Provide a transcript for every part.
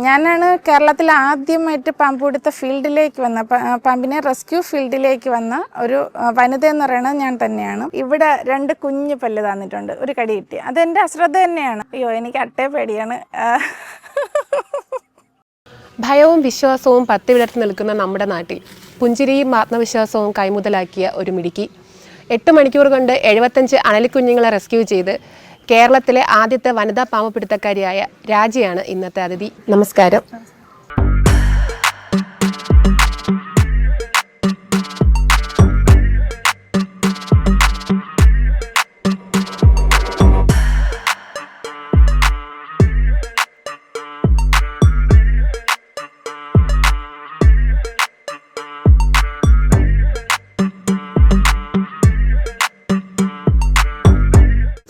ഞാനാണ് കേരളത്തിൽ ആദ്യമായിട്ട് പാമ്പ് പിടുത്ത ഫീൽഡിലേക്ക് വന്ന പാമ്പിനെ റെസ്ക്യൂ ഫീൽഡിലേക്ക് വന്ന ഒരു വനിത എന്ന് പറയുന്നത് ഞാൻ തന്നെയാണ്. ഇവിടെ 2 കുഞ്ഞു പല്ല് തന്നിട്ടുണ്ട്, ഒരു കടി കിട്ടി. അതെൻ്റെ അശ്രദ്ധ തന്നെയാണ്. അയ്യോ, എനിക്ക് അട്ടേ പേടിയാണ്. ഭയവും വിശ്വാസവും പത്തി വിടർത്തി നിൽക്കുന്ന നമ്മുടെ നാട്ടിൽ പുഞ്ചിരിയും ആത്മവിശ്വാസവും കൈമുതലാക്കിയ ഒരു മിടുക്കി 8 മണിക്കൂർ കൊണ്ട് 75 അണലിക്കുഞ്ഞുങ്ങളെ റെസ്ക്യൂ ചെയ്ത് കേരളത്തിലെ ആദ്യത്തെ വനിതാ പാമ്പ് പിടുത്തക്കാരിയായ രാജിയാണ് ഇന്നത്തെ അതിഥി. നമസ്കാരം.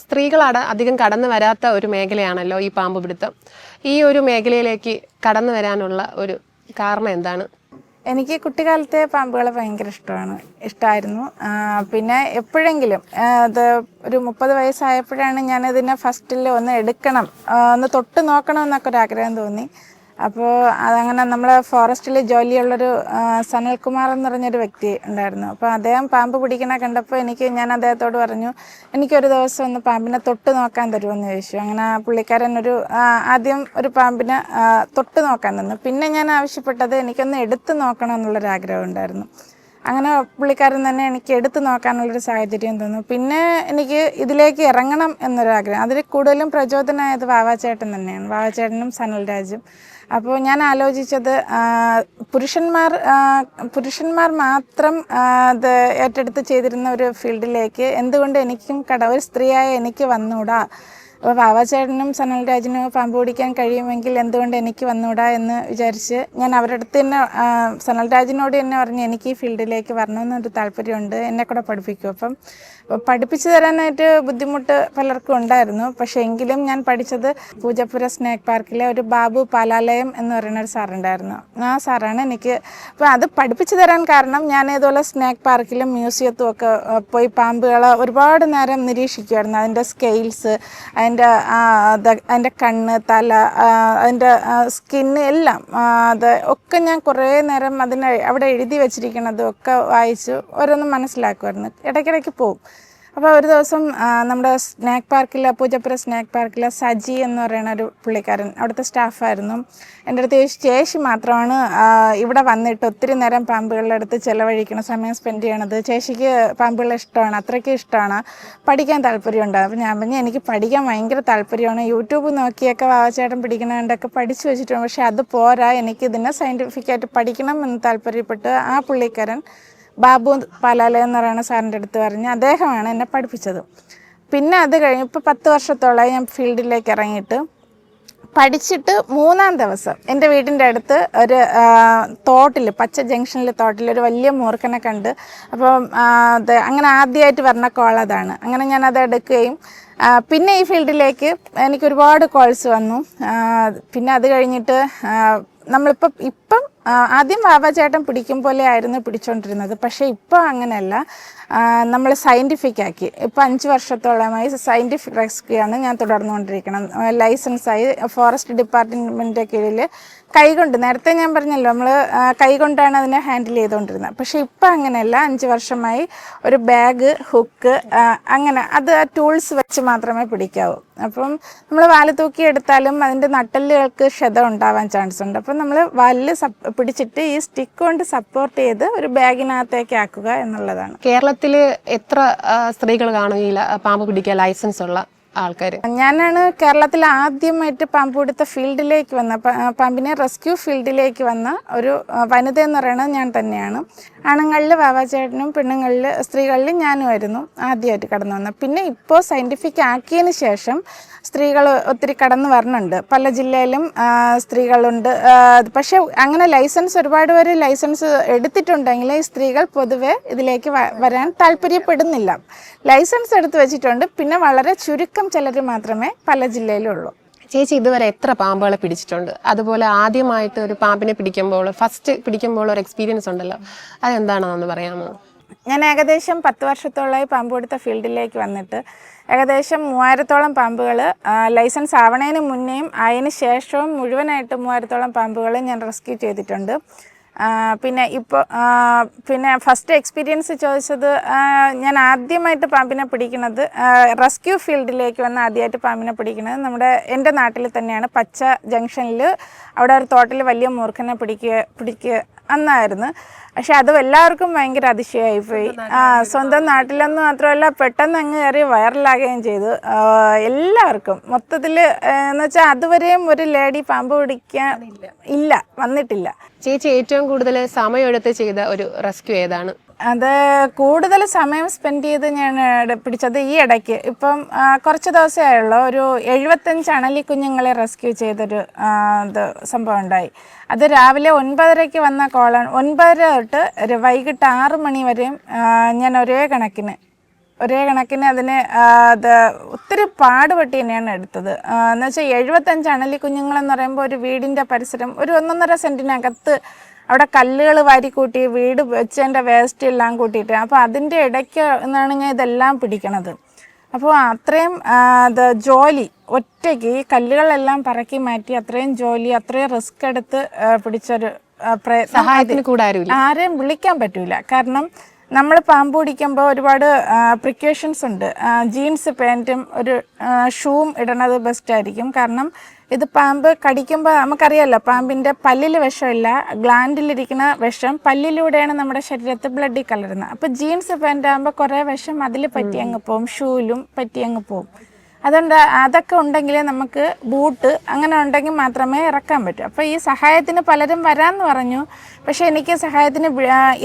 സ്ത്രീകളാണ് അധികം കടന്നു വരാത്ത ഒരു മേഖലയാണല്ലോ ഈ പാമ്പ് പിടുത്തം. ഈ ഒരു മേഖലയിലേക്ക് കടന്നു വരാനുള്ള ഒരു കാരണം എന്താണ്? എനിക്ക് കുട്ടിക്കാലത്തെ പാമ്പുകളെ ഭയങ്കര ഇഷ്ടമായിരുന്നു. പിന്നെ എപ്പോഴെങ്കിലും അത് ഒരു 30 വയസ്സായപ്പോഴാണ് ഞാനതിനെ ഫസ്റ്റിൽ ഒന്ന് എടുക്കണം, ഒന്ന് തൊട്ട് നോക്കണം എന്നൊക്കെ ഒരു ആഗ്രഹം തോന്നി. അപ്പോൾ അതങ്ങനെ നമ്മളെ ഫോറസ്റ്റിൽ ജോലിയുള്ളൊരു സനൽകുമാർ എന്ന് പറഞ്ഞൊരു വ്യക്തി ഉണ്ടായിരുന്നു. അപ്പോൾ അദ്ദേഹം പാമ്പ് പിടിക്കണ കണ്ടപ്പോൾ ഞാൻ അദ്ദേഹത്തോട് പറഞ്ഞു, എനിക്കൊരു ദിവസം ഒന്ന് പാമ്പിനെ തൊട്ട് നോക്കാൻ തരുമെന്ന് ചോദിച്ചു. അങ്ങനെ പുള്ളിക്കാരൻ ആദ്യം ഒരു പാമ്പിനെ തൊട്ട് നോക്കാൻ തന്നു. പിന്നെ ഞാൻ ആവശ്യപ്പെട്ടത് എനിക്കൊന്ന് എടുത്ത് നോക്കണം എന്നുള്ളൊരാഗ്രഹം ഉണ്ടായിരുന്നു. അങ്ങനെ പുള്ളിക്കാരൻ തന്നെ എനിക്ക് എടുത്ത് നോക്കാനുള്ളൊരു സാഹചര്യം തന്നു. പിന്നെ എനിക്ക് ഇതിലേക്ക് ഇറങ്ങണം എന്നൊരാഗ്രഹം, അതിൽ കൂടുതലും പ്രചോദനമായത് വാവാച്ചേട്ടൻ തന്നെയാണ്, വാവാച്ചേട്ടനും സനൽരാജും. അപ്പോൾ ഞാൻ ആലോചിച്ചത് പുരുഷന്മാർ മാത്രം അത് ഏറ്റെടുത്ത് ചെയ്തിരുന്ന ഒരു ഫീൽഡിലേക്ക് എന്തുകൊണ്ട് എനിക്കും ഒരു സ്ത്രീയായ എനിക്ക് വന്നുകൂടാ? അപ്പോൾ വാവാച്ചേട്ടനും സനൽരാജിനും പാമ്പ് പിടിക്കാൻ കഴിയുമെങ്കിൽ എന്തുകൊണ്ട് എനിക്ക് വന്നുകൂടാ എന്ന് വിചാരിച്ച് ഞാൻ അവരുടെ അടുത്ത് തന്നെ സനൽരാജിനോട് തന്നെ പറഞ്ഞു, എനിക്ക് ഈ ഫീൽഡിലേക്ക് വരണമെന്നൊരു താല്പര്യമുണ്ട്, എന്നെ കൂടെ പഠിപ്പിക്കും. അപ്പം പഠിപ്പിച്ചു തരാനായിട്ട് ബുദ്ധിമുട്ട് പലർക്കും ഉണ്ടായിരുന്നു. പക്ഷേ എങ്കിലും ഞാൻ പഠിച്ചത് പൂജപ്പുര സ്നേക്ക് പാർക്കിലെ ഒരു ബാബു പാലാലയം എന്ന് പറയുന്ന ഒരു സാറുണ്ടായിരുന്നു. ആ സാറാണ് എനിക്ക് അപ്പോൾ അത് പഠിപ്പിച്ചു തരാൻ കാരണം, ഞാൻ ഇതുപോലെ സ്നേക്ക് പാർക്കിലും മ്യൂസിയത്തും ഒക്കെ പോയി പാമ്പുകളെ ഒരുപാട് നേരം നിരീക്ഷിക്കുമായിരുന്നു. അതിൻ്റെ സ്കെയിൽസ്, അതിൻ്റെ കണ്ണ്, തല, അതിൻ്റെ സ്കിന്ന് എല്ലാം അത് ഒക്കെ ഞാൻ കുറേ നേരം അവിടെ എഴുതി വെച്ചിരിക്കണതും ഒക്കെ വായിച്ച് ഓരോന്നും മനസ്സിലാക്കുമായിരുന്നു. ഇടയ്ക്കിടയ്ക്ക് പോവും. അപ്പോൾ ഒരു ദിവസം നമ്മുടെ സ്നാക്ക് പാർക്കിലെ പൂജപ്പുര സ്നാക്ക് പാർക്കിലെ സജി എന്ന് പറയുന്ന ഒരു പുള്ളിക്കാരൻ, അവിടുത്തെ സ്റ്റാഫായിരുന്നു, എൻ്റെ അടുത്ത് ചേച്ചി മാത്രമാണ് ഇവിടെ വന്നിട്ട് ഒത്തിരി നേരം പാമ്പുകളുടെ അടുത്ത് ചിലവഴിക്കണം, സമയം സ്പെൻഡ് ചെയ്യണത്. ചേച്ചിക്ക് പാമ്പുകളെ ഇഷ്ടമാണ്, അത്രയ്ക്ക് ഇഷ്ടമാണ്, പഠിക്കാൻ താല്പര്യമുണ്ട്. അപ്പോൾ ഞാൻ പറഞ്ഞു, എനിക്ക് പഠിക്കാൻ ഭയങ്കര താല്പര്യമാണ്, യൂട്യൂബ് നോക്കിയൊക്കെ വാവാച്ചേട്ടൻ പിടിക്കണതൊക്കെ പഠിച്ചു വെച്ചിട്ടുണ്ട്, പക്ഷേ അത് പോരാ, എനിക്കിതിനെ സയൻറ്റിഫിക്കായിട്ട് പഠിക്കണം എന്ന് താല്പര്യപ്പെട്ട് ആ പുള്ളിക്കാരൻ ബാബു പാലാലയം എന്ന് പറയുന്ന സാറിൻ്റെ അടുത്ത് പറഞ്ഞ് അദ്ദേഹമാണ് എന്നെ പഠിപ്പിച്ചത്. പിന്നെ അത് കഴിഞ്ഞ് ഇപ്പോൾ 10 വർഷത്തോളമായി ഞാൻ ഫീൽഡിലേക്ക് ഇറങ്ങിയിട്ട് പഠിച്ചിട്ട് 3-ാം ദിവസം എൻ്റെ വീടിൻ്റെ അടുത്ത് ഒരു തോട്ടിൽ, പച്ച ജംഗ്ഷനിൽ തോട്ടിൽ ഒരു വലിയ മൂർഖനെ കണ്ട്. അപ്പം അത് അങ്ങനെ ആദ്യമായിട്ട് വരുന്ന കോൾ അതാണ്. അങ്ങനെ ഞാനത് എടുക്കുകയും പിന്നെ ഈ ഫീൽഡിലേക്ക് എനിക്ക് ഒരുപാട് കോൾസ് വന്നു. പിന്നെ അത് കഴിഞ്ഞിട്ട് ഇപ്പം ആദ്യം വാവാച്ചേട്ടൻ പിടിക്കും പോലെ ആയിരുന്നു പിടിച്ചുകൊണ്ടിരുന്നത്. പക്ഷേ ഇപ്പോൾ അങ്ങനെയല്ല, നമ്മൾ സയൻറ്റിഫിക് ആക്കി. ഇപ്പോൾ 5 വർഷത്തോളമായി സയൻറ്റിഫിക് റെസ്ക്യൂ ആണ് ഞാൻ തുടർന്നുകൊണ്ടിരിക്കണം. ലൈസൻസായി ഫോറസ്റ്റ് ഡിപ്പാർട്ട്മെൻറ്റിൻ്റെ കീഴിൽ കൈകൊണ്ട്, നേരത്തെ ഞാൻ പറഞ്ഞല്ലോ നമ്മൾ കൈകൊണ്ടാണ് അതിനെ ഹാൻഡിൽ ചെയ്തുകൊണ്ടിരുന്നത്. പക്ഷേ ഇപ്പം അങ്ങനെയല്ല, 5 വർഷമായി ഒരു ബാഗ്, ഹുക്ക്, അങ്ങനെ അത് ടൂൾസ് വെച്ച് മാത്രമേ പിടിക്കാവൂ. അപ്പം നമ്മൾ വാല് തൂക്കി എടുത്താലും അതിൻ്റെ നട്ടെല്ലുകൾക്ക് ക്ഷതം ഉണ്ടാവാൻ ചാൻസ് ഉണ്ട്. അപ്പം നമ്മൾ വാലിൽ പിടിച്ചിട്ട് ഈ സ്റ്റിക്ക് കൊണ്ട് സപ്പോർട്ട് ചെയ്ത് ഒരു ബാഗിനകത്തേക്ക് ആക്കുക എന്നുള്ളതാണ്. കേരളത്തിൽ എത്ര സ്ത്രീകൾ കാണും ഈ പാമ്പ് പിടിക്കാൻ ലൈസൻസ് ഉള്ള ആൾക്കാർ? ഞാനാണ് കേരളത്തിൽ ആദ്യമായിട്ട് പാമ്പ് പിടുത്ത ഫീൽഡിലേക്ക് വന്ന പാമ്പിനെ റെസ്ക്യൂ ഫീൽഡിലേക്ക് വന്ന ഒരു വനിത എന്ന് പറയുന്നത് ഞാൻ തന്നെയാണ്. ആണുങ്ങളിൽ വാവാച്ചേട്ടനും സ്ത്രീകളിൽ ഞാനുമായിരുന്നു ആദ്യമായിട്ട് കടന്നു വന്നത്. പിന്നെ ഇപ്പോൾ സയൻറ്റിഫിക് ആക്കിയതിന് ശേഷം സ്ത്രീകൾ ഒത്തിരി കടന്നു വരുന്നുണ്ട്, പല ജില്ലയിലും സ്ത്രീകളുണ്ട്. പക്ഷെ അങ്ങനെ ഒരുപാട് പേര് ലൈസൻസ് എടുത്തിട്ടുണ്ടെങ്കിൽ ഈ സ്ത്രീകൾ പൊതുവെ ഇതിലേക്ക് വരാൻ താല്പര്യപ്പെടുന്നില്ല. ലൈസൻസ് എടുത്ത് വെച്ചിട്ടുണ്ട്, പിന്നെ വളരെ ചുരുക്കം ചിലർ മാത്രമേ പല ജില്ലയിലും ഉള്ളൂ. ചേച്ചി ഇതുവരെ എത്ര പാമ്പുകളെ പിടിച്ചിട്ടുണ്ട്? അതുപോലെ ആദ്യമായിട്ട് ഒരു പാമ്പിനെ ഫസ്റ്റ് പിടിക്കുമ്പോൾ ഒരു എക്സ്പീരിയൻസ് ഉണ്ടല്ലോ, അതെന്താണെന്ന് പറയാമോ? ഞാൻ ഏകദേശം 10 വർഷത്തോളമായി പാമ്പ് പിടുത്ത ഫീൽഡിലേക്ക് വന്നിട്ട് ഏകദേശം 3000-ഓളം പാമ്പുകൾ ലൈസൻസ് ആവണതിന് മുന്നേയും അതിന് ശേഷവും മുഴുവനായിട്ട് 3000-ഓളം പാമ്പുകൾ ഞാൻ റെസ്ക്യൂ ചെയ്തിട്ടുണ്ട്. പിന്നെ ഫസ്റ്റ് എക്സ്പീരിയൻസ് ചോദിച്ചത്, ഞാൻ ആദ്യമായിട്ട് പാമ്പിനെ പിടിക്കുന്നത് റെസ്ക്യൂ ഫീൽഡിലേക്ക് വന്ന് ആദ്യമായിട്ട് പാമ്പിനെ പിടിക്കുന്നത് എൻ്റെ നാട്ടിൽ തന്നെയാണ്. പച്ച ജംഗ്ഷനിൽ അവിടെ ഒരു തോട്ടിൽ വലിയ മൂർഖനെ പിടിക്കുക അന്നായിരുന്നു. പക്ഷെ അത് എല്ലാവർക്കും ഭയങ്കര അതിശയമായിപ്പോയി. സ്വന്തം നാട്ടിലൊന്നും മാത്രമല്ല, പെട്ടെന്ന് അങ്ങ് കയറി വൈറലാകുകയും ചെയ്തു. എല്ലാവർക്കും മൊത്തത്തിൽ എന്ന് വെച്ചാൽ അതുവരെയും ഒരു ലേഡി പാമ്പ് പിടിക്കാൻ വന്നിട്ടില്ല. ചേച്ചി ഏറ്റവും കൂടുതൽ സമയമെടുത്ത് ചെയ്ത ഒരു റെസ്ക്യൂ ഏതാണ്? അത് കൂടുതൽ സമയം സ്പെൻഡ് ചെയ്ത് ഞാൻ പിടിച്ചത് ഈ ഇടയ്ക്ക് ഇപ്പം കുറച്ച് ദിവസമേ ആയുള്ളൂ. ഒരു 75 അണലി കുഞ്ഞുങ്ങളെ റെസ്ക്യൂ ചെയ്തൊരു സംഭവം ഉണ്ടായി. അത് രാവിലെ 9:30-ക്ക് വന്ന കോളാണ്. 9:30 തൊട്ട് ഒരു വൈകിട്ട് 6 മണി വരെയും ഞാൻ ഒരേ കണക്കിന് അതിന് ഒത്തിരി പാടുപെട്ടി തന്നെയാണ് എടുത്തത്. എന്ന് വെച്ചാൽ 75 അണലി കുഞ്ഞുങ്ങളെന്ന് പറയുമ്പോൾ ഒരു വീടിൻ്റെ പരിസരം ഒരു 1.5 സെൻറ്റിനകത്ത് അവിടെ കല്ലുകൾ വാരിക്കൂട്ടി വീട് വെച്ചതിൻ്റെ വേസ്റ്റ് എല്ലാം കൂട്ടിയിട്ട്, അപ്പോൾ അതിൻ്റെ ഇടയ്ക്ക് എന്നാണ് ഞാൻ ഇതെല്ലാം പിടിക്കണത്. അപ്പോൾ അത്രയും ജോലി ഒറ്റയ്ക്ക് ഈ കല്ലുകളെല്ലാം പറക്കി മാറ്റി അത്രയും റിസ്ക് എടുത്ത് പിടിച്ചൊരു സഹായത്തിന് കൂടെ ആരെയും വിളിക്കാൻ പറ്റൂല. കാരണം നമ്മൾ പാമ്പ് പിടിക്കുമ്പോൾ ഒരുപാട് പ്രിക്കോഷൻസ് ഉണ്ട്. ജീൻസ് പാൻറ്റും ഒരു ഷൂവും ഇടണത് ബെസ്റ്റ് ആയിരിക്കും. കാരണം ഇത് പാമ്പ് കടിക്കുമ്പോൾ നമുക്കറിയാമല്ലോ, പാമ്പിൻ്റെ പല്ലിൽ വിഷമില്ല, ഗ്ലാൻഡിലിരിക്കുന്ന വിഷം പല്ലിലൂടെയാണ് നമ്മുടെ ശരീരത്തിൽ ബ്ലഡിൽ കലരുന്നത്. അപ്പോൾ ജീൻസ് പാൻ്റ് ആകുമ്പോൾ കുറേ വിഷം അതിൽ പറ്റി അങ്ങ് പോവും, ഷൂവിലും പറ്റി അങ്ങ് പോവും. അതുകൊണ്ട് അതൊക്കെ ഉണ്ടെങ്കിൽ നമുക്ക് ബൂട്ട് അങ്ങനെ ഉണ്ടെങ്കിൽ മാത്രമേ ഇറക്കാൻ പറ്റൂ. അപ്പോൾ ഈ സഹായത്തിന് പലരും വരാമെന്ന് പറഞ്ഞു. പക്ഷേ എനിക്ക് സഹായത്തിന്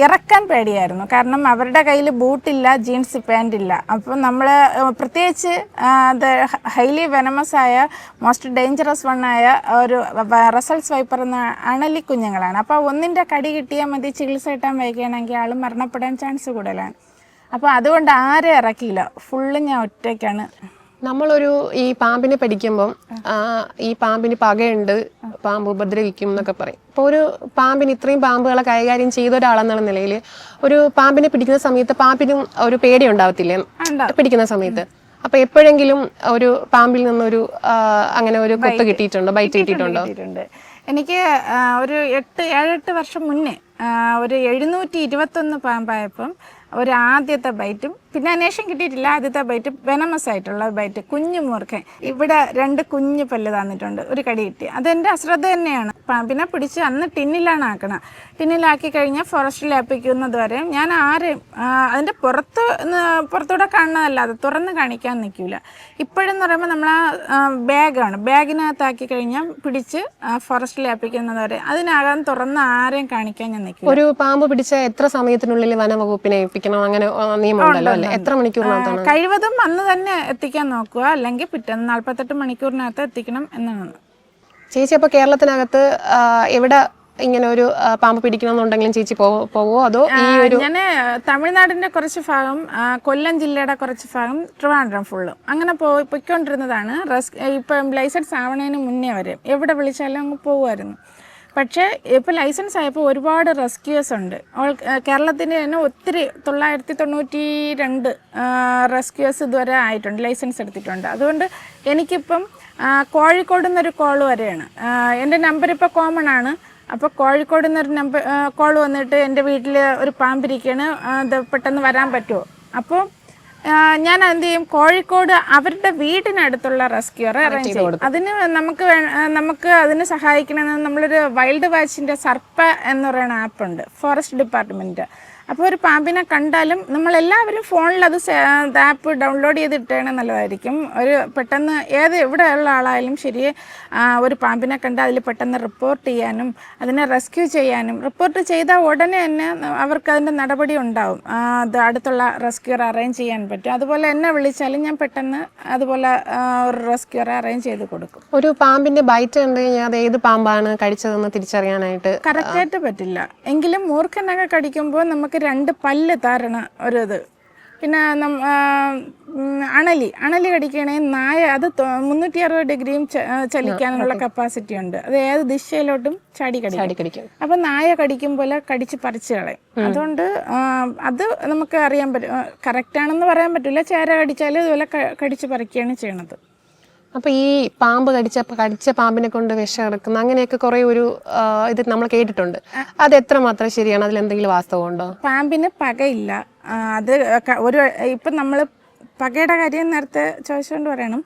ഇറക്കാൻ പേടിയായിരുന്നു. കാരണം അവരുടെ കയ്യിൽ ബൂട്ടില്ല, ജീൻസ് പാൻറ്റില്ല. അപ്പം നമ്മൾ പ്രത്യേകിച്ച് അത് ഹൈലി വെനമസ് ആയ മോസ്റ്റ് ഡേഞ്ചറസ് വണ്ണായ ഒരു റസൽസ് വൈപ്പർ എന്ന അണലി കുഞ്ഞുങ്ങളാണ്. അപ്പോൾ ഒന്നിൻ്റെ കടി കിട്ടിയാൽ മതി, ചികിത്സ കിട്ടാൻ വൈകുകയാണെങ്കിൽ ആൾ മരണപ്പെടാൻ ചാൻസ് കൂടുതലാണ്. അപ്പോൾ അതുകൊണ്ട് ആരും ഇറക്കിയില്ല, ഫുള്ള് ഞാൻ ഒറ്റയ്ക്കാണ്. നമ്മളൊരു ഈ പാമ്പിനെ പഠിക്കുമ്പം ഈ പാമ്പിന് പകയുണ്ട്, പാമ്പ് ഉപദ്രവിക്കും എന്നൊക്കെ പറയും. അപ്പോൾ ഒരു പാമ്പിന് ഇത്രയും പാമ്പുകളെ കൈകാര്യം ചെയ്ത ഒരാളെന്നുള്ള നിലയിൽ ഒരു പാമ്പിനെ പിടിക്കുന്ന സമയത്ത് പാമ്പിനും ഒരു പേടി ഉണ്ടാവത്തില്ലേ പിടിക്കുന്ന സമയത്ത്? അപ്പോൾ എപ്പോഴെങ്കിലും ഒരു പാമ്പിൽ നിന്നൊരു അങ്ങനെ ഒരു കൊത്ത് കിട്ടിയിട്ടുണ്ടോ, ബൈറ്റ് കിട്ടിയിട്ടുണ്ടോ? എനിക്ക് ഒരു 7-8 വർഷം മുന്നേ ഒരു 721 പാമ്പായപ്പം ഒരു ആദ്യത്തെ ബൈറ്റും പിന്നെ അന്വേഷണം കിട്ടിയിട്ടില്ല. ആദ്യത്തെ ബൈറ്റ് വെനമസ് ആയിട്ടുള്ള ബൈറ്റ്, കുഞ്ഞു മൂർഖൻ. ഇവിടെ 2 കുഞ്ഞു പല്ല് തന്നിട്ടുണ്ട്, ഒരു കടി കിട്ടി. അതെൻ്റെ അശ്രദ്ധ തന്നെയാണ്. പാമ്പിനെ പിടിച്ച് അന്ന് ടിന്നിലാണ് ടിന്നിലാക്കി കഴിഞ്ഞാൽ ഫോറസ്റ്റിൽ ഏൽപ്പിക്കുന്നത് വരെ ഞാൻ ആരെയും അതിൻ്റെ പുറത്തൂടെ കാണുന്നതല്ലാതെ തുറന്ന് കാണിക്കാൻ നിൽക്കില്ല. ഇപ്പോഴെന്ന് പറയുമ്പോൾ നമ്മൾ ബാഗിനകത്താക്കി കഴിഞ്ഞാൽ പിടിച്ച് ഫോറസ്റ്റിൽ ഏൽപ്പിക്കുന്നത് വരെ അതിനകം തുറന്ന് ആരെയും കാണിക്കാൻ ഞാൻ നിൽക്കില്ല. ഒരു പാമ്പ് പിടിച്ച എത്ര സമയത്തിനുള്ളിൽ വനവകുപ്പിനെ ഏൽപ്പിക്കണം, അങ്ങനെ നിയമമുണ്ടല്ലോ അല്ലേ? എത്ര മണിക്കൂറിനകത്താണ്? കഴിവതും അന്ന് തന്നെ എത്തിക്കാൻ നോക്കുക, അല്ലെങ്കിൽ പിറ്റേന്ന് 48 മണിക്കൂറിനകത്ത് എത്തിക്കണം എന്നാണ്. ചേച്ചി അപ്പോൾ കേരളത്തിനകത്ത് എവിടെ ഇങ്ങനെ ഒരു പാമ്പ് പിടിക്കണമെന്നുണ്ടെങ്കിലും ചേച്ചി പോവോ അതോ ഈ ഒരു? ഞാൻ തമിഴ്നാടിൻ്റെ കുറച്ച് ഭാഗം, കൊല്ലം ജില്ലയുടെ കുറച്ച് ഭാഗം, ട്രിവാൻഡ്രം ഫുള്ളും അങ്ങനെ പോയിക്കൊണ്ടിരുന്നതാണ്. ഇപ്പം ലൈസൻസ് ആവണതിന് മുന്നേ വരെ എവിടെ വിളിച്ചാലും അങ്ങ് പോകുമായിരുന്നു. പക്ഷേ ഇപ്പോൾ ലൈസൻസ് ആയപ്പോൾ ഒരുപാട് റെസ്ക്യൂസ് ഉണ്ട്. കേരളത്തിൻ്റെ തന്നെ ഒത്തിരി 992 റെസ്ക്യൂസ് ഇതുവരെ ആയിട്ടുണ്ട്, ലൈസൻസ് എടുത്തിട്ടുണ്ട്. അതുകൊണ്ട് എനിക്കിപ്പം കോഴിക്കോട് നിന്നൊരു കോൾ വരെയാണ്. എൻ്റെ നമ്പർ ഇപ്പോൾ കോമൺ ആണ്. അപ്പോൾ കോഴിക്കോട് നിന്നൊരു കോൾ വന്നിട്ട് എൻ്റെ വീട്ടിൽ ഒരു പാമ്പിരിക്കുകയാണ്, അത് പെട്ടെന്ന് വരാൻ പറ്റുമോ? അപ്പോൾ ഞാൻ എന്ത് ചെയ്യും, കോഴിക്കോട് അവരുടെ വീടിനടുത്തുള്ള റെസ്ക്യൂറെ അറേഞ്ച് ചെയ്യും. അതിന് നമുക്ക് അതിന് സഹായിക്കണമെന്ന് നമ്മളൊരു വൈൽഡ് വാച്ചിൻ്റെ സർപ്പ എന്ന് പറയുന്ന ആപ്പുണ്ട്, ഫോറസ്റ്റ് ഡിപ്പാർട്ട്മെൻറ്റ്. അപ്പോൾ ഒരു പാമ്പിനെ കണ്ടാലും നമ്മളെല്ലാവരും ഫോണിൽ അത് ആപ്പ് ഡൗൺലോഡ് ചെയ്തിട്ടാണ് നല്ലതായിരിക്കും. ഒരു പെട്ടെന്ന് എവിടെയുള്ള ആളായാലും ശരി, ഒരു പാമ്പിനെ കണ്ടാൽ അതിൽ പെട്ടെന്ന് റിപ്പോർട്ട് ചെയ്യാനും അതിനെ റെസ്ക്യൂ ചെയ്യാനും, റിപ്പോർട്ട് ചെയ്താൽ ഉടനെ തന്നെ അവർക്ക് അതിൻ്റെ നടപടി ഉണ്ടാവും. അത് അടുത്തുള്ള റെസ്ക്യൂറെ അറേഞ്ച് ചെയ്യാൻ പറ്റും. അതുപോലെ എന്നെ വിളിച്ചാലും ഞാൻ പെട്ടെന്ന് അതുപോലെ ഒരു റെസ്ക്യൂറെ അറേഞ്ച് ചെയ്ത് കൊടുക്കും. ഒരു പാമ്പിൻ്റെ ബൈറ്റ് കണ്ടു കഴിഞ്ഞാൽ അത് ഏത് പാമ്പാണ് കടിച്ചതെന്ന് തിരിച്ചറിയാനായിട്ട് കറക്റ്റായിട്ട് പറ്റില്ല. എങ്കിലും മൂർഖനൊക്കെ കടിക്കുമ്പോൾ നമുക്ക് 2 പല്ല് താരണ ഒരു ഇത് പിന്നെ അണലി കടിക്കുകയാണെങ്കിൽ നായ അത് 360 ഡിഗ്രിയും ചലിക്കാനുള്ള കപ്പാസിറ്റി ഉണ്ട്. അത് ഏത് ദിശയിലോട്ടും ചാടി കടിക്കും. അപ്പം നായ കടിക്കും പോലെ കടിച്ച് പറിച്ച് കളയും. അതുകൊണ്ട് അത് നമുക്ക് അറിയാൻ പറ്റും. കറക്റ്റാണെന്ന് പറയാൻ പറ്റില്ല. ചേര കടിച്ചാൽ ഇതുപോലെ കടിച്ച് പറിക്കുകയാണ് ചെയ്യണത്. അപ്പോൾ ഈ പാമ്പ് കടിച്ച പാമ്പിനെ കൊണ്ട് വിഷം ഇറക്കുന്ന അങ്ങനെയൊക്കെ കുറേ ഒരു ഇത് നമ്മൾ കേട്ടിട്ടുണ്ട്. അത് എത്രമാത്രം ശരിയാണ്? അതിലെന്തെങ്കിലും വാസ്തവമുണ്ടോ? പാമ്പിന് പകയില്ല. അത് ഇപ്പം നമ്മൾ പകയുടെ കാര്യം നേരത്തെ ചോദിച്ചുകൊണ്ട് പറയണം.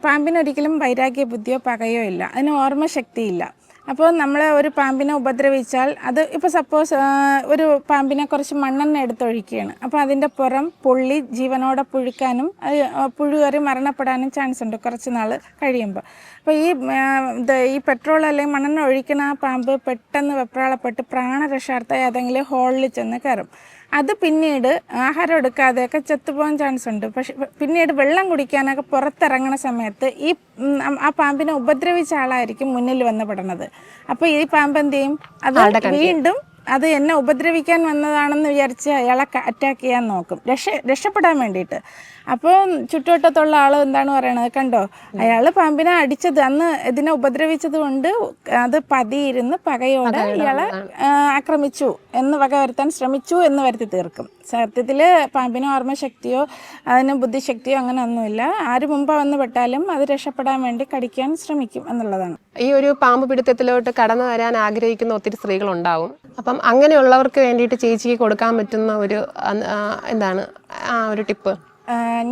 പാമ്പിനൊരിക്കലും വൈരാഗ്യ ബുദ്ധിയോ പകയോ ഇല്ല. അതിന് ഓർമ്മശക്തിയില്ല. അപ്പോൾ നമ്മൾ ഒരു പാമ്പിനെ ഉപദ്രവിച്ചാൽ അത് ഇപ്പോൾ സപ്പോസ് ഒരു പാമ്പിനെ കുറച്ച് മണ്ണെണ്ണ എടുത്തൊഴിക്കുകയാണ്. അപ്പോൾ അതിൻ്റെ പുറം പൊള്ളി ജീവനോടെ പുഴുക്കാനും പുഴുകറി മരണപ്പെടാനും ചാൻസ് ഉണ്ട് കുറച്ച് നാൾ കഴിയുമ്പോൾ. അപ്പോൾ ഈ പെട്രോൾ അല്ലെങ്കിൽ മണ്ണെണ്ണ ഒഴിക്കുന്ന ആ പാമ്പ് പെട്ടെന്ന് വെപ്രാളപ്പെട്ട് പ്രാണരക്ഷാർത്ഥം ഏതെങ്കിലും ഹോളിൽ ചെന്ന് കയറും. അത് പിന്നീട് ആഹാരം എടുക്കാതെയൊക്കെ ചത്തുപോകാൻ ചാൻസ് ഉണ്ട്. പക്ഷെ പിന്നീട് വെള്ളം കുടിക്കാനൊക്കെ പുറത്തിറങ്ങുന്ന സമയത്ത് ആ പാമ്പിനെ ഉപദ്രവിച്ച ആളായിരിക്കും മുന്നിൽ വന്ന് പെടുന്നത്. അപ്പോൾ ഈ പാമ്പ് എന്ത് ചെയ്യും? അത് വീണ്ടും അത് എന്നെ ഉപദ്രവിക്കാൻ വന്നതാണെന്ന് വിചാരിച്ച് അയാളെ അറ്റാക്ക് ചെയ്യാൻ നോക്കും, രക്ഷപ്പെടാൻ വേണ്ടിയിട്ട്. അപ്പോൾ ചുറ്റുവട്ടത്തുള്ള ആൾ എന്താണ് പറയണത്? കണ്ടോ, അയാൾ പാമ്പിനെ അടിച്ചത് അന്ന് ഇതിനെ ഉപദ്രവിച്ചത് കൊണ്ട് അത് പതിയിരുന്ന് പകയോടെ ഇയാളെ ആക്രമിച്ചു എന്ന് വക വരുത്താൻ ശ്രമിച്ചു എന്ന് വരുത്തി തീർക്കും. സത്യത്തിൽ പാമ്പിന് ഓർമ്മശക്തിയോ അതിന് ബുദ്ധിശക്തിയോ അങ്ങനെ ഒന്നുമില്ല. ആര് മുമ്പ് വന്ന് പെട്ടാലും അത് രക്ഷപ്പെടാൻ വേണ്ടി കടിക്കാൻ ശ്രമിക്കും എന്നുള്ളതാണ്. ഈ ഒരു പാമ്പ് പിടുത്തത്തിലോട്ട് കടന്നു വരാൻ ആഗ്രഹിക്കുന്ന ഒത്തിരി സ്ത്രീകളുണ്ടാവും. അപ്പം അങ്ങനെയുള്ളവർക്ക് വേണ്ടിയിട്ട് ചേച്ചിക്ക് കൊടുക്കാൻ പറ്റുന്ന ഒരു എന്താണ് ഒരു ടിപ്പ്?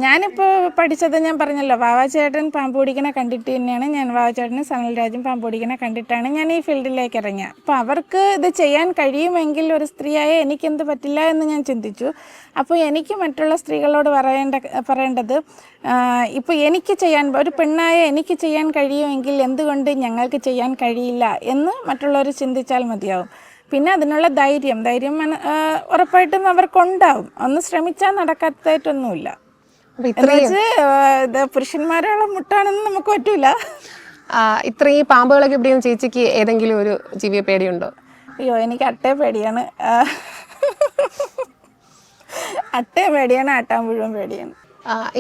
ഞാനിപ്പോൾ പഠിച്ചത് ഞാൻ പറഞ്ഞല്ലോ, വാവാച്ചേട്ടൻ പാമ്പ് പിടിക്കണ കണ്ടിട്ട് തന്നെയാണ് വാവാച്ചേട്ടനും സനൽരാജും പാമ്പ് പിടിക്കണ കണ്ടിട്ടാണ് ഞാൻ ഈ ഫീൽഡിലേക്ക് ഇറങ്ങിയത്. അപ്പോൾ അവർക്ക് ഇത് ചെയ്യാൻ കഴിയുമെങ്കിൽ ഒരു സ്ത്രീയായ എനിക്കെന്ത് പറ്റില്ല എന്ന് ഞാൻ ചിന്തിച്ചു. അപ്പോൾ എനിക്ക് മറ്റുള്ള സ്ത്രീകളോട് പറയേണ്ടത്, ഇപ്പോൾ എനിക്ക് ഒരു പെണ്ണായ എനിക്ക് ചെയ്യാൻ കഴിയുമെങ്കിൽ എന്തുകൊണ്ട് ഞങ്ങൾക്ക് ചെയ്യാൻ കഴിയില്ല എന്ന് മറ്റുള്ളവർ ചിന്തിച്ചാൽ മതിയാവും. പിന്നെ അതിനുള്ള ധൈര്യം ഉറപ്പായിട്ടും അവർക്കുണ്ടാവും. ഒന്ന് ശ്രമിച്ചാൽ നടക്കാത്തതായിട്ടൊന്നുമില്ല. പുരുഷന്മാരുള്ള മുട്ടാണെന്ന് നമുക്ക് പറ്റൂല. ഇത്രയും പാമ്പുകളൊക്കെ എവിടെയും ചേച്ചിക്ക് ഏതെങ്കിലും ഒരു ജീവിയെ പേടിയുണ്ടോ? അയ്യോ, എനിക്ക് അട്ടയെ പേടിയാണ്. അട്ടയെ പേടിയാണ്, ആട്ടാമ്പുഴുവൻ പേടിയാണ്.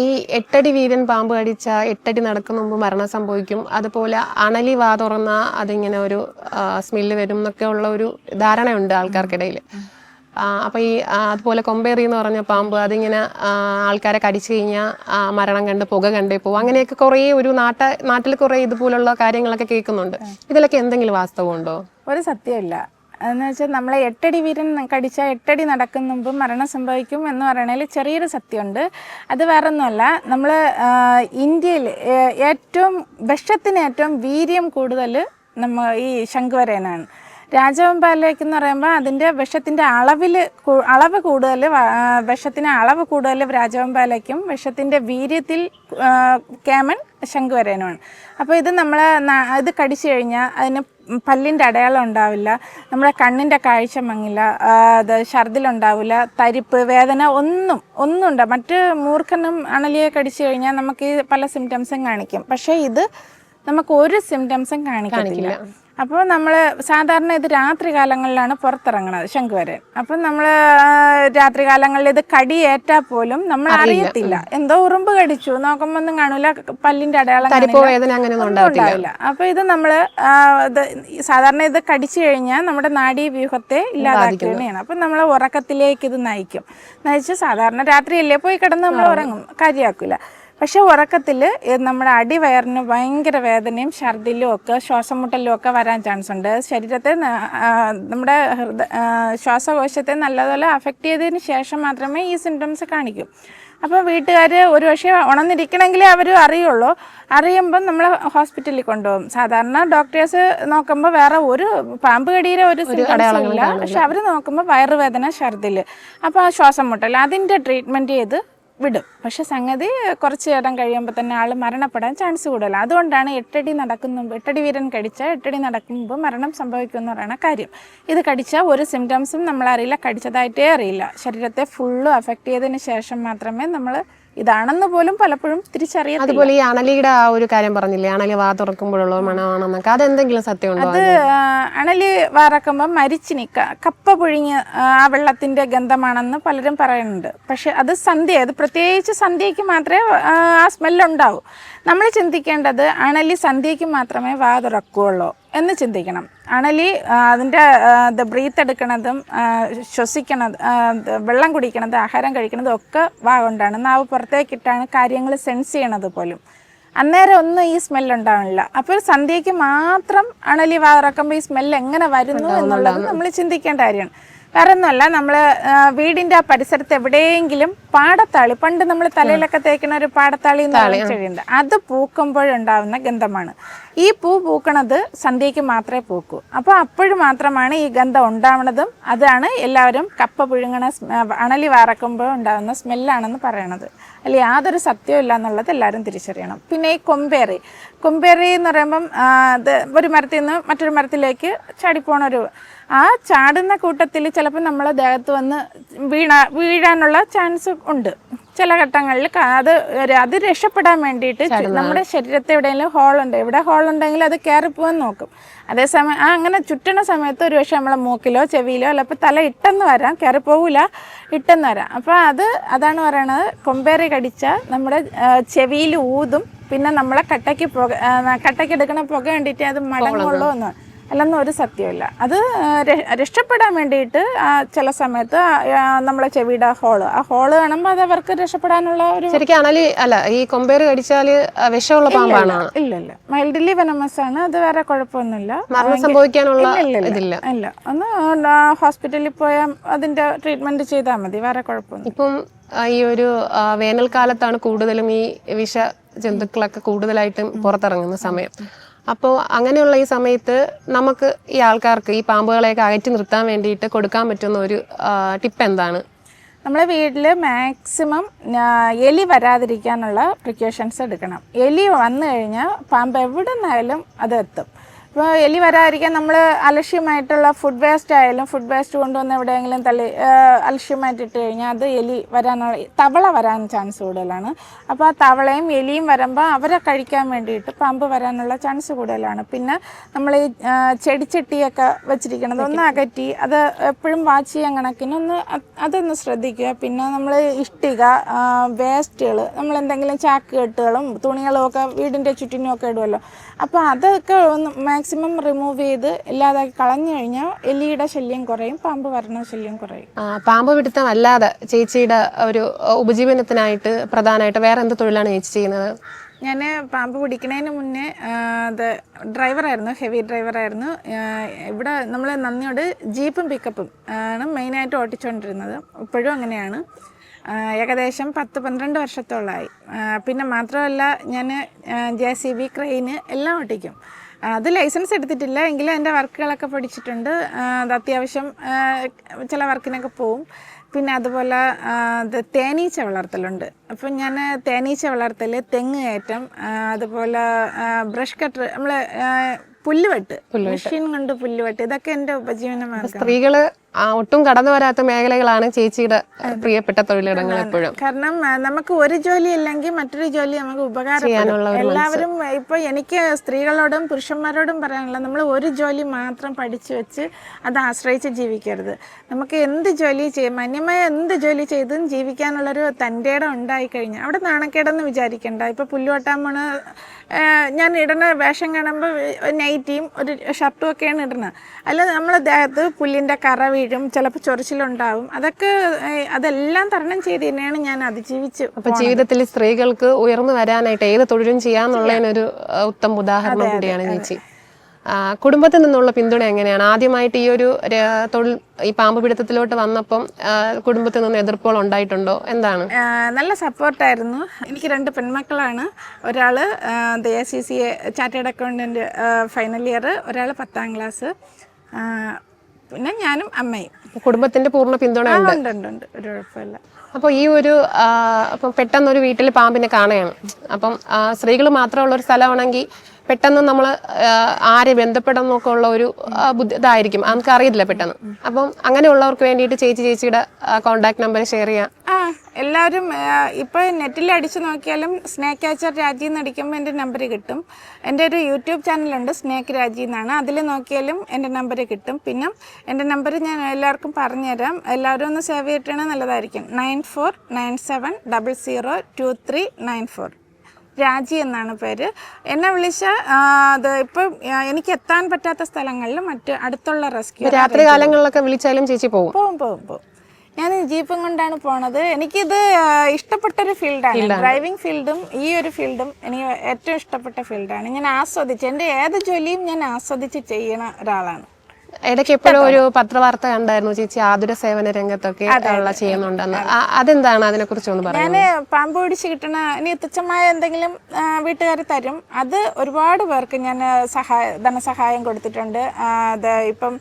ഈ 8 അടി വീരൻ പാമ്പ് കടിച്ച 8 അടി നടക്കുന്ന മുമ്പ് മരണം സംഭവിക്കും. അതുപോലെ അണലി വാ തുറന്ന അതിങ്ങനെ ഒരു സ്മെല്ല് വരും എന്നൊക്കെ ഉള്ള ഒരു ധാരണയുണ്ട് ആൾക്കാർക്കിടയിൽ. അപ്പോൾ ഈ അതുപോലെ കൊമ്പേറി എന്ന് പറഞ്ഞ പാമ്പ് അതിങ്ങനെ ആൾക്കാരെ കടിച്ചു കഴിഞ്ഞാൽ മരണം കണ്ട് പുക കണ്ടേ പോകും. അങ്ങനെയൊക്കെ കുറേ ഒരു നാട്ടിൽ കുറേ ഇതുപോലുള്ള കാര്യങ്ങളൊക്കെ കേൾക്കുന്നുണ്ട്. ഇതിലൊക്കെ എന്തെങ്കിലും വാസ്തവമുണ്ടോ? ഒരു സത്യമില്ല. എന്ന് വെച്ചാൽ നമ്മളെ 8 അടി വീരൻ കടിച്ചാൽ 8 അടി നടക്കുന്ന മുമ്പ് മരണം സംഭവിക്കും എന്ന് പറയണതിൽ ചെറിയൊരു സത്യമുണ്ട്. അത് വേറൊന്നുമല്ല, നമ്മൾ ഇന്ത്യയിൽ വിഷത്തിന് ഏറ്റവും വീര്യം കൂടുതൽ ഈ ശംഖുവരയനാണ്. രാജവെമ്പാലയ്ക്ക് എന്ന് പറയുമ്പോൾ അതിൻ്റെ വിഷത്തിൻ്റെ അളവ് കൂടുതൽ, വിഷത്തിന് അളവ് കൂടുതൽ രാജവെമ്പാലയ്ക്കും വിഷത്തിൻ്റെ വീര്യത്തിൽ കേമൻ ശംഖുവരയനുമാണ്. അപ്പോൾ ഇത് കടിച്ചു കഴിഞ്ഞാൽ അതിന് പല്ലിൻ്റെ അടയാളം ഉണ്ടാവില്ല, നമ്മുടെ കണ്ണിൻ്റെ കാഴ്ച മങ്ങില്ല, അത് ഛർദിലുണ്ടാവില്ല, തരിപ്പ്, വേദന ഒന്നും ഉണ്ടാവും. മറ്റ് മൂർഖനും അണലിയെ കടിച്ചു കഴിഞ്ഞാൽ നമുക്ക് ഈ പല സിംറ്റംസും കാണിക്കും. പക്ഷേ ഇത് നമുക്ക് ഒരു സിംറ്റംസും കാണിക്കത്തില്ല. അപ്പോൾ നമ്മൾ സാധാരണ ഇത് രാത്രി കാലങ്ങളിലാണ് പുറത്തിറങ്ങുന്നത് ശംഖുവരൻ. അപ്പം നമ്മൾ രാത്രി കാലങ്ങളിൽ ഇത് കടിയേറ്റാൽ പോലും നമ്മൾ അറിയത്തില്ല, എന്തോ ഉറുമ്പ് കടിച്ചു, നോക്കുമ്പോൾ ഒന്നും കാണൂല, പല്ലിൻ്റെ അടയാളം ഉണ്ടാവില്ല. അപ്പോൾ ഇത് നമ്മൾ സാധാരണ ഇത് കടിച്ചു കഴിഞ്ഞാൽ നമ്മുടെ നാഡീവ്യൂഹത്തെ ഇല്ലാതാക്കുകയാണ്. അപ്പം നമ്മൾ ഉറക്കത്തിലേക്ക് ഇത് നയിച്ച് സാധാരണ രാത്രിയല്ലേ പോയി കിടന്ന് നമ്മൾ ഉറങ്ങും, കാര്യമാക്കില്ല. പക്ഷെ ഉറക്കത്തിൽ നമ്മുടെ അടിവയറിന് ഭയങ്കര വേദനയും ഛർദിലും ഒക്കെ ശ്വാസം മുട്ടലും ഒക്കെ വരാൻ ചാൻസ് ഉണ്ട്. ശരീരത്തെ നമ്മുടെ ശ്വാസകോശത്തെ നല്ലതുപോലെ അഫക്റ്റ് ചെയ്തതിന് ശേഷം മാത്രമേ ഈ സിംറ്റംസ് കാണിക്കൂ. അപ്പോൾ വീട്ടുകാർ ഒരു പക്ഷേ ഉണർന്നിരിക്കണമെങ്കിലേ അവർ അറിയുമ്പം നമ്മൾ ഹോസ്പിറ്റലിൽ കൊണ്ടുപോകും. സാധാരണ ഡോക്ടേഴ്സ് നോക്കുമ്പോൾ വേറെ ഒരു പാമ്പ് കടിയുടെ ഒരു സിംറ്റംസും ഇല്ല. പക്ഷെ അവർ നോക്കുമ്പോൾ വയറുവേദന, ഛർദിൽ, അപ്പോൾ ആ ശ്വാസം മുട്ടൽ, അതിൻ്റെ ട്രീറ്റ്മെൻറ്റ് ചെയ്ത് വിടും. പക്ഷെ സംഗതി കുറച്ച് നേരം കഴിയുമ്പോൾ തന്നെ ആൾ മരണപ്പെടാൻ ചാൻസ് കൂടുതലാണ്. അതുകൊണ്ടാണ് 8 അടി വീരൻ കടിച്ചാൽ 8 അടി നടക്കുമ്പോൾ മരണം സംഭവിക്കുമെന്ന് പറയുന്ന കാര്യം. ഇത് കടിച്ചാൽ ഒരു സിംറ്റംസും നമ്മളറിയില്ല, കടിച്ചതായിട്ടേ അറിയില്ല. ശരീരത്തെ ഫുള്ള് അഫക്റ്റ് ചെയ്തതിന് ശേഷം മാത്രമേ നമ്മൾ ഇതാണെന്ന് പോലും പലപ്പോഴും തിരിച്ചറിയാം. അതുപോലെ ഈ അണലിയുടെ ആ ഒരു കാര്യം പറഞ്ഞില്ലേ, അണലി വാ തുറക്കുമ്പോഴുള്ള മണമാണെന്നൊക്കെ, അതെന്തെങ്കിലും സത്യമുണ്ടോ? അത് അണലി വാറക്കുമ്പോൾ മരിച്ചിനി കപ്പ പുഴുങ്ങിയ ആ വെള്ളത്തിൻ്റെ ഗന്ധമാണെന്ന് പലരും പറയുന്നുണ്ട്. പക്ഷെ അത് അത് പ്രത്യേകിച്ച് സന്ധ്യയ്ക്ക് മാത്രമേ ആ സ്മെല്ലുണ്ടാവൂ. നമ്മൾ ചിന്തിക്കേണ്ടത് അണലി സന്ധ്യയ്ക്ക് മാത്രമേ വാ തുറക്കുകയുള്ളൂ എന്ന് ചിന്തിക്കണം. അണലി അതിൻ്റെ ബ്രീത്ത് എടുക്കണതും ശ്വസിക്കണത്, വെള്ളം കുടിക്കണത്, ആഹാരം കഴിക്കണതും ഒക്കെ വാ കൊണ്ടാണ്. നാവ് പുറത്തേക്കിട്ടാണ് കാര്യങ്ങൾ സെൻസ് ചെയ്യണത് പോലും. അന്നേരം ഒന്നും ഈ സ്മെല്ലുണ്ടാവില്ല. അപ്പോൾ സന്ധ്യയ്ക്ക് മാത്രം അണലി വാ തുറക്കുമ്പോൾ ഈ സ്മെല്ല് എങ്ങനെ വരുന്നു എന്നുള്ളത് നമ്മൾ ചിന്തിക്കേണ്ട കാര്യമാണ്. വേറെ ഒന്നുമല്ല, നമ്മൾ വീടിൻ്റെ ആ പരിസരത്ത് എവിടെയെങ്കിലും പാടത്താളി, പണ്ട് നമ്മൾ തലയിലൊക്കെ തേക്കുന്ന ഒരു പാടത്താളി എന്ന് പറയുന്ന ചെടിയുണ്ട്, അത് പൂക്കുമ്പോഴുണ്ടാവുന്ന ഗന്ധമാണ്. ഈ പൂ പൂക്കണത് സന്ധ്യയ്ക്ക് മാത്രമേ പൂക്കൂ. അപ്പോൾ അപ്പോഴും മാത്രമാണ് ഈ ഗന്ധം ഉണ്ടാവുന്നതും. അതാണ് എല്ലാവരും കപ്പ പുഴുങ്ങണ അണലി വാറക്കുമ്പോൾ ഉണ്ടാകുന്ന സ്മെല്ലാണെന്ന് പറയണത്. അല്ലെ യാതൊരു സത്യവും ഇല്ല എന്നുള്ളത് എല്ലാവരും തിരിച്ചറിയണം. പിന്നെ ഈ കൊമ്പേറി എന്ന് പറയുമ്പം അത് ഒരു മരത്തിൽ നിന്ന് മറ്റൊരു മരത്തിലേക്ക് ചാടിപ്പോണൊരു, ആ ചാടുന്ന കൂട്ടത്തിൽ ചിലപ്പോൾ നമ്മളെ ദേഹത്ത് വന്ന് വീഴാനുള്ള ചാൻസ് ഉണ്ട് ചില ഘട്ടങ്ങളിൽ. അത് രക്ഷപ്പെടാൻ വേണ്ടിയിട്ട് നമ്മുടെ ശരീരത്തെ എവിടെയെങ്കിലും ഹോളുണ്ട്, എവിടെ ഹോളുണ്ടെങ്കിൽ അത് കയറിപ്പോവാൻ നോക്കും. അതേസമയം അങ്ങനെ ചുറ്റണ സമയത്ത് ഒരു പക്ഷേ നമ്മളെ മൂക്കിലോ ചെവിയിലോ അല്ലപ്പോൾ തല ഇട്ടെന്ന് വരാം, കയറിപ്പോവില്ല, ഇട്ടെന്ന് വരാം. അപ്പോൾ അതാണ് പറയണത്, കൊമ്പേറി കടിച്ചാൽ നമ്മുടെ ചെവിയിൽ ഊതും, പിന്നെ നമ്മളെ കട്ടയ്ക്കെടുക്കണ പുക വേണ്ടിയിട്ട് അത് മടങ്ങുള്ളൂ എന്ന് അല്ലെന്നും ഒരു സത്യമില്ല. അത് രക്ഷപ്പെടാൻ വേണ്ടിയിട്ട് ചില സമയത്ത് നമ്മളെ ചെവിയുടെ ആ ഹോള് കാണുമ്പോൾ അത് അവർക്ക് രക്ഷപ്പെടാനുള്ള ഒരു. ശരിക്കും അണലി അല്ല, ഈ കൊമ്പേറ് കടിച്ചാല് വിഷമുള്ള പാമ്പാണ്? ഇല്ല, മൈൽഡ്ലി വെനമസ് ആണ്. അത് വേറെ കുഴപ്പമൊന്നുമില്ല, മരണം സംഭവിക്കാനുള്ള ഇതില്ല. ഇല്ല, ഒന്ന് ഹോസ്പിറ്റലിൽ പോയാൽ അതിന്റെ ട്രീറ്റ്മെന്റ് ചെയ്താൽ മതി, വേറെ കുഴപ്പമൊന്നും. ഇപ്പം ഈ ഒരു വേനൽക്കാലത്താണ് കൂടുതലും ഈ വിഷ ജന്തുക്കളൊക്കെ കൂടുതലായിട്ടും പുറത്തിറങ്ങുന്ന സമയം. അപ്പോൾ അങ്ങനെയുള്ള ഈ സമയത്ത് നമുക്ക് ഈ ആൾക്കാർക്ക് ഈ പാമ്പുകളെയൊക്കെ അകറ്റി നിർത്താൻ വേണ്ടിയിട്ട് കൊടുക്കാൻ പറ്റുന്ന ഒരു ടിപ്പ് എന്താണ്? നമ്മളെ വീട്ടിൽ മാക്സിമം എലി വരാതിരിക്കാനുള്ള പ്രിക്കോഷൻസ് എടുക്കണം. എലി വന്നു കഴിഞ്ഞാൽ പാമ്പ് എവിടെ നിന്നായാലും അത് എത്തും. ഇപ്പോൾ എലി വരാതിരിക്കാൻ നമ്മൾ അലക്ഷ്യമായിട്ടുള്ള ഫുഡ് വേസ്റ്റ് ആയാലും ഫുഡ് വേസ്റ്റ് കൊണ്ടുവന്ന് എവിടെയെങ്കിലും അലക്ഷ്യമായിട്ട് ഇട്ട് കഴിഞ്ഞാൽ അത് എലി വരാനുള്ള, തവള വരാൻ ചാൻസ് കൂടുതലാണ്. അപ്പോൾ ആ തവളയും എലിയും വരുമ്പോൾ അവരെ കഴിക്കാൻ വേണ്ടിയിട്ട് പാമ്പ് വരാനുള്ള ചാൻസ് കൂടുതലാണ്. പിന്നെ നമ്മൾ ഈ ചെടിച്ചട്ടിയൊക്കെ വെച്ചിരിക്കണത് ഒന്ന് അകറ്റി അത് എപ്പോഴും വാച്ച് ചെയ്യാൻ കണക്കിന് അതൊന്ന് ശ്രദ്ധിക്കുക. പിന്നെ നമ്മൾ ഇഷ്ടിക വേസ്റ്റുകൾ, നമ്മൾ എന്തെങ്കിലും ചാക്ക് കെട്ടുകളും തുണികളും ഒക്കെ വീടിൻ്റെ ചുറ്റിനുമൊക്കെ ഇടുമല്ലോ, അപ്പോൾ അതൊക്കെ ഒന്ന് മാക്സിമം റിമൂവ് ചെയ്ത് ഇല്ലാതാക്കി കളഞ്ഞു കഴിഞ്ഞാൽ എലിയുടെ ശല്യം കുറയും, പാമ്പ് വരണ ശല്യം കുറയും. പാമ്പ് പിടുത്തം അല്ലാതെ ചേച്ചിയുടെ ഒരു ഉപജീവനത്തിനായിട്ട് പ്രധാനമായിട്ട് വേറെ എന്ത് തൊഴിലാണ് ചേച്ചി ചെയ്യുന്നത്? ഞാൻ പാമ്പ് പിടിക്കുന്നതിന് മുന്നേ ഡ്രൈവറായിരുന്നു, ഹെവി ഡ്രൈവറായിരുന്നു. ഇവിടെ നമ്മൾ നന്ദിയോട് ജീപ്പും പിക്കപ്പും ആണ് മെയിനായിട്ട് ഓട്ടിച്ചുകൊണ്ടിരുന്നത്. ഇപ്പോഴും അങ്ങനെയാണ്. ഏകദേശം 10-12 വർഷത്തോളമായി. പിന്നെ മാത്രമല്ല ഞാൻ JCB, ക്രെയിന് എല്ലാം ഓട്ടിക്കും. അത് ലൈസൻസ് എടുത്തിട്ടില്ല എങ്കിലും എൻ്റെ വർക്കുകളൊക്കെ പഠിച്ചിട്ടുണ്ട്. അത് അത്യാവശ്യം ചില വർക്കിനൊക്കെ പോവും. പിന്നെ അതുപോലെ തേനീച്ച വളർത്തലുണ്ട്. അപ്പം ഞാൻ തേനീച്ച വളർത്തൽ, തെങ്ങ് കയറ്റം, അതുപോലെ ബ്രഷ് കട്ടർ, നമ്മൾ പുല്ലുവെട്ട്, മെഷീൻ കൊണ്ട് പുല്ലുവെട്ട്, ഇതൊക്കെ എൻ്റെ ഉപജീവന മാർഗ്ഗം. സ്ത്രീകള് ഒട്ടും കടന്നു വരാത്ത മേഖലകളാണ് ചേച്ചിയുടെ പ്രിയപ്പെട്ട തൊഴിലിടങ്ങൾ എപ്പോഴും. കാരണം നമുക്ക് ഒരു ജോലി അല്ലെങ്കിൽ മറ്റൊരു ജോലി നമുക്ക് ഉപകാരപ്പെടും. എല്ലാവരും ഇപ്പൊ എനിക്ക് സ്ത്രീകളോടും പുരുഷന്മാരോടും പറയാനുള്ളത്, നമ്മൾ ഒരു ജോലി മാത്രം പഠിച്ചു വെച്ച് അത് ആശ്രയിച്ച് ജീവിക്കരുത്. നമുക്ക് എന്ത് ജോലി ചെയ്യും, മാന്യമായ എന്ത് ജോലി ചെയ്തും ജീവിക്കാനുള്ളൊരു തൻ്റെ ഇടം ഉണ്ടായിക്കഴിഞ്ഞാൽ അവിടെ നാണക്കേടെന്ന് വിചാരിക്കണ്ട. ഇപ്പൊ പുല്ലുവെട്ടാൻ പോണ ഞാൻ ഇടുന്ന വേഷം കാണുമ്പോൾ നൈറ്റിയും ഒരു ഷർട്ടും ഒക്കെയാണ് ഇടുന്നത്. അല്ല നമ്മളെ ദേഹത്ത് പുല്ലിൻ്റെ കറ വീഴും, ചിലപ്പോൾ ചൊറിച്ചിലുണ്ടാവും. അതെല്ലാം തരണം ചെയ്ത് തന്നെയാണ് ഞാൻ അതിജീവിച്ച്. അപ്പോൾ ജീവിതത്തിൽ സ്ത്രീകൾക്ക് ഉയർന്നു വരാനായിട്ട് ഏത് തൊഴിലും ചെയ്യാന്നുള്ളതിനൊരു ഉത്തമ ഉദാഹരണം കൂടിയാണ് ചേച്ചി. കുടുംബത്തിൽ നിന്നുള്ള പിന്തുണ എങ്ങനെയാണ്? ആദ്യമായിട്ട് ഈ ഒരു തൊഴിൽ, ഈ പാമ്പ് പിടുത്തത്തിലോട്ട് വന്നപ്പം കുടുംബത്തിൽ നിന്ന് എതിർപ്പുകൾ ഉണ്ടായിട്ടുണ്ടോ? എന്താണ്? നല്ല സപ്പോർട്ടായിരുന്നു. എനിക്ക് 2 പെൺമക്കളാണ്. ഒരാൾ ACCA chartered accountant final year, ഒരാൾ 10ാം ക്ലാസ്, പിന്നെ ഞാനും അമ്മയും. കുടുംബത്തിന്റെ പൂർണ്ണ പിന്തുണ ഉണ്ട്. ഒരു കുഴപ്പമില്ല. അപ്പോൾ ഈ ഒരു അപ്പം പെട്ടെന്നൊരു വീട്ടിൽ പാമ്പിനെ കാണുകയാണ്. അപ്പം സ്ത്രീകൾ മാത്രമുള്ള ഒരു സ്ഥലമാണെങ്കിൽ പെട്ടെന്ന് നമ്മൾ ആരെ ബന്ധപ്പെടാൻ എന്നൊക്കെ ഉള്ള ഒരു ഇതായിരിക്കും, നമുക്ക് അറിയില്ല പെട്ടെന്ന്. അപ്പം അങ്ങനെയുള്ളവർക്ക് വേണ്ടിയിട്ട് ചേച്ചിയുടെ കോൺടാക്ട് നമ്പർ ഷെയർ ചെയ്യാം. എല്ലാവരും ഇപ്പോൾ നെറ്റിൽ അടിച്ചു നോക്കിയാലും സ്നേക്ക് ക്യാച്ചർ രാജി എന്ന് അടിക്കുമ്പോൾ എൻ്റെ നമ്പർ കിട്ടും. എൻ്റെ ഒരു യൂട്യൂബ് ചാനലുണ്ട് സ്നേക്ക് രാജി എന്നാണ്, അതിൽ നോക്കിയാലും എൻ്റെ നമ്പർ കിട്ടും. പിന്നെ എൻ്റെ നമ്പർ ഞാൻ എല്ലാവർക്കും പറഞ്ഞുതരാം, എല്ലാവരും ഒന്ന് സേവ് ചെയ്തിട്ടാണ് നല്ലതായിരിക്കും. 9497002394. രാജി എന്നാണ് പേര്. എന്നെ വിളിച്ച അത് ഇപ്പം എനിക്ക് എത്താൻ പറ്റാത്ത സ്ഥലങ്ങളിൽ മറ്റ് അടുത്തുള്ള റെസ്ക്യൂ രാത്രി കാലങ്ങളിലൊക്കെ വിളിച്ചാലും ചേച്ചി പോകും. ഞാൻ ജീപ്പും കൊണ്ടാണ് പോണത്. എനിക്കിത് ഇഷ്ടപ്പെട്ടൊരു ഫീൽഡാണ്. ഡ്രൈവിംഗ് ഫീൽഡും ഈ ഒരു ഫീൽഡും എനിക്ക് ഏറ്റവും ഇഷ്ടപ്പെട്ട ഫീൽഡാണ്. ഞാൻ ആസ്വദിച്ച് എൻ്റെ ഏത് ജോലിയും ഞാൻ ആസ്വദിച്ച് ചെയ്യണ ഒരാളാണ്. ഇടയ്ക്ക് എപ്പോഴും ഒരു പത്രവാർത്ത കണ്ടായിരുന്നു ചേച്ചി ആതുര സേവന രംഗത്തൊക്കെ ചെയ്യുന്നുണ്ടെന്ന്. അതെന്താണ്, അതിനെ കുറിച്ച് ഒന്ന് പറയാം. ഞാൻ പാമ്പ് പിടിച്ച് കിട്ടണ ഇനി തുച്ഛമായ എന്തെങ്കിലും വീട്ടുകാർ തരും. അത് ഒരുപാട് പേർക്ക് ഞാൻ ധനസഹായം കൊടുത്തിട്ടുണ്ട്. അത് ഇപ്പം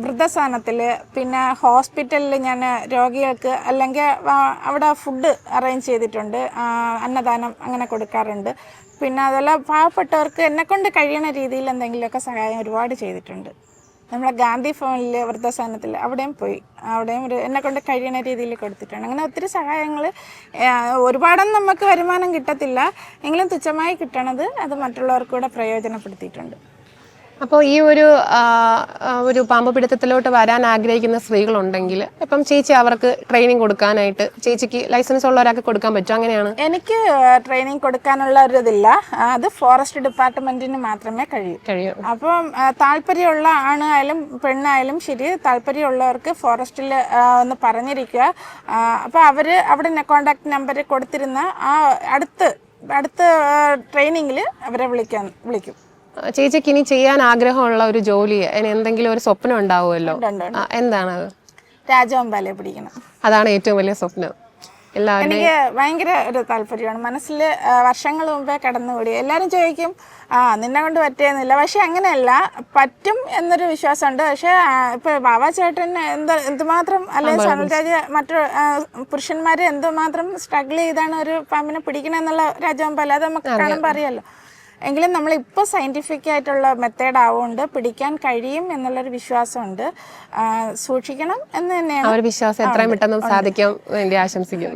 വൃദ്ധസദനത്തിൽ, പിന്നെ ഹോസ്പിറ്റലിൽ ഞാൻ രോഗികൾക്ക് അല്ലെങ്കിൽ അവിടെ ഫുഡ് അറേഞ്ച് ചെയ്തിട്ടുണ്ട്, അന്നദാനം അങ്ങനെ കൊടുക്കാറുണ്ട്. പിന്നെ അതുപോലെ പാവപ്പെട്ടവർക്ക് എന്നെക്കൊണ്ട് കഴിയണ രീതിയിൽ എന്തെങ്കിലുമൊക്കെ സഹായം ഒരുപാട് ചെയ്തിട്ടുണ്ട്. നമ്മളെ ഗാന്ധി ഭവനിൽ വൃദ്ധസദനത്തിൽ അവിടെയും പോയി, അവിടെയും എന്നെക്കൊണ്ട് കഴിയണ രീതിയിൽ കൊടുത്തിട്ടുണ്ട്. അങ്ങനെ ഒത്തിരി സഹായങ്ങൾ, ഒരുപാടൊന്നും നമുക്ക് വരുമാനം കിട്ടത്തില്ല, എങ്കിലും തുച്ഛമായി കിട്ടണത് അത് മറ്റുള്ളവർക്ക് കൂടെ പ്രയോജനപ്പെടുത്തിയിട്ടുണ്ട്. അപ്പോൾ ഈ ഒരു പാമ്പ് പിടുത്തത്തിലോട്ട് വരാൻ ആഗ്രഹിക്കുന്ന സ്ത്രീകളുണ്ടെങ്കിൽ ഇപ്പം ചേച്ചി അവർക്ക് ട്രെയിനിങ് കൊടുക്കാനായിട്ട് ചേച്ചിക്ക് ലൈസൻസ് ഉള്ള ഒരാൾക്ക് കൊടുക്കാൻ പറ്റും, അങ്ങനെയാണ്? എനിക്ക് ട്രെയിനിങ് കൊടുക്കാനുള്ള ഒരു ഇതില്ല, അത് ഫോറസ്റ്റ് ഡിപ്പാർട്ട്മെന്റിന് മാത്രമേ കഴിയൂ. അപ്പം താല്പര്യമുള്ള ആണായാലും പെണ്ണായാലും ശരി, താല്പര്യമുള്ളവർക്ക് ഫോറസ്റ്റിൽ ഒന്ന് പറഞ്ഞിരിക്കുക. അപ്പോൾ അവർ അവിടെ കോണ്ടാക്ട് നമ്പർ കൊടുത്തിരുന്ന ആ അടുത്ത ട്രെയിനിങ്ങിൽ അവരെ വിളിക്കും. ചേച്ചിക്ക് ഇനി ചെയ്യാൻ ആഗ്രഹമുള്ള ഒരു ജോലി, എന്തെങ്കിലും ഒരു സ്വപ്നം ഉണ്ടാവുമല്ലോ, എന്താണത്? രാജവെമ്പാലയെ പിടിക്കണം, അതാണ് ഏറ്റവും വലിയ സ്വപ്നം. എനിക്ക് ഭയങ്കര ഒരു താല്പര്യമാണ്. മനസ്സിൽ വർഷങ്ങൾ മുമ്പേ കടന്നുകൂടി. എല്ലാവരും ചോദിക്കും നിന്നെ കൊണ്ട് പറ്റിയെന്നില്ല, പക്ഷെ അങ്ങനെയല്ല, പറ്റും എന്നൊരു വിശ്വാസമുണ്ട്. പക്ഷെ ഇപ്പൊ ബാബാ ചേട്ടൻ എന്തുമാത്രം അല്ലെങ്കിൽ സനൽരാജ് മറ്റു പുരുഷന്മാര് എന്തുമാത്രം സ്ട്രഗിൾ ചെയ്താണ് ഒരു പാമ്പിനെ പിടിക്കണമെന്നുള്ള രാജവെമ്പാല, അത് നമുക്ക് കാണുമ്പോൾ അറിയാലോ. എങ്കിലും നമ്മളിപ്പോൾ സയൻറ്റിഫിക് ആയിട്ടുള്ള മെത്തേഡ് ആവുകൊണ്ട് പിടിക്കാൻ കഴിയും എന്നുള്ളൊരു വിശ്വാസമുണ്ട്. സൂക്ഷിക്കണം എന്ന് തന്നെയാണ്. വിശ്വാസം എത്രയും പെട്ടെന്ന് സാധിക്കാൻ വേണ്ടി ആശംസിക്കുന്നു.